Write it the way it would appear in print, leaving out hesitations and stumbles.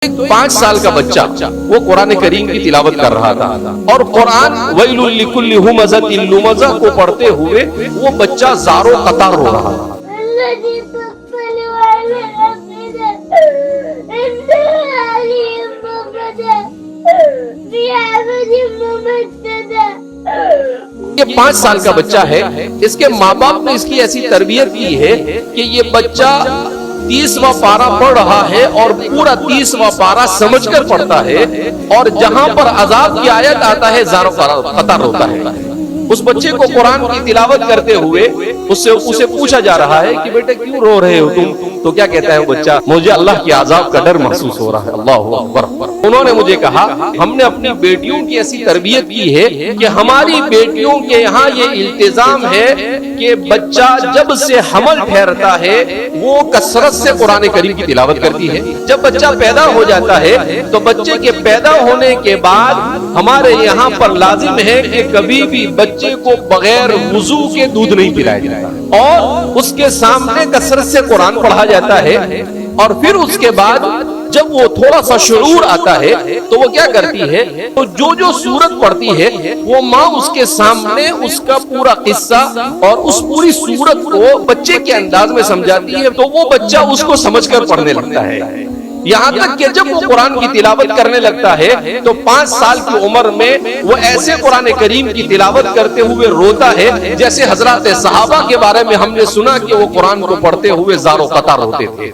ایک 5 سال کا بچہ وہ قرآن کریم کی تلاوت کر رہا تھا اور قرآن ویل لکل ہمزۃ لمزہ کو پڑھتے ہوئے وہ بچہ زارو قطار رو رہا تھا۔ یہ 5 سال کا بچہ ہے، اس کے ماں باپ نے اس کی ایسی تربیت کی ہے کہ یہ بچہ 30واں پارہ پڑھ رہا ہے اور پورا 30واں پارہ سمجھ کر پڑھتا ہے، اور جہاں پر عذاب کی آیت آتا ہے زارو قطار روتا ہے۔ اس بچے کو قرآن کی تلاوت کرتے ہوئے اسے پوچھا جا رہا ہے کہ بیٹے کیوں رو رہے ہو تم؟ تو کیا کہتا ہے وہ بچہ؟ مجھے اللہ کے عذاب کا ڈر محسوس ہو رہا ہے۔ اللہ اکبر۔ انہوں نے مجھے کہا ہم نے اپنی بیٹیوں کی ایسی تربیت کی ہے کہ ہماری بیٹیوں کے یہاں یہ التزام ہے کہ بچہ جب سے حمل ٹھہرتا ہے وہ کثرت سے قرآن کریم کی تلاوت کرتی ہے۔ جب بچہ پیدا ہو جاتا ہے تو بچے کے پیدا ہونے کے بعد ہمارے یہاں پر لازم ہے کہ کبھی بھی بچے کو بغیر وضو کے دودھ نہیں پلایا جاتا، اور اس کے سامنے کثرت سے قرآن پڑھا جاتا ہے، اور پھر اس کے بعد جب وہ تھوڑا سا شعور آتا ہے تو وہ کیا کرتی ہے، تو جو سورت پڑھتی ہے وہ ماں اس کے سامنے اس کا پورا قصہ اور اس پوری سورت کو بچے کے انداز میں سمجھاتی ہے، تو وہ بچہ اس کو سمجھ کر پڑھنے لگتا ہے۔ یہاں تک کہ جب وہ قرآن کی تلاوت کرنے لگتا ہے تو 5 سال کی عمر میں وہ ایسے قرآن کریم کی تلاوت کرتے ہوئے روتا ہے جیسے حضرات صحابہ کے بارے میں ہم نے سنا کہ وہ قرآن کو پڑھتے ہوئے زارو قطار روتے تھے۔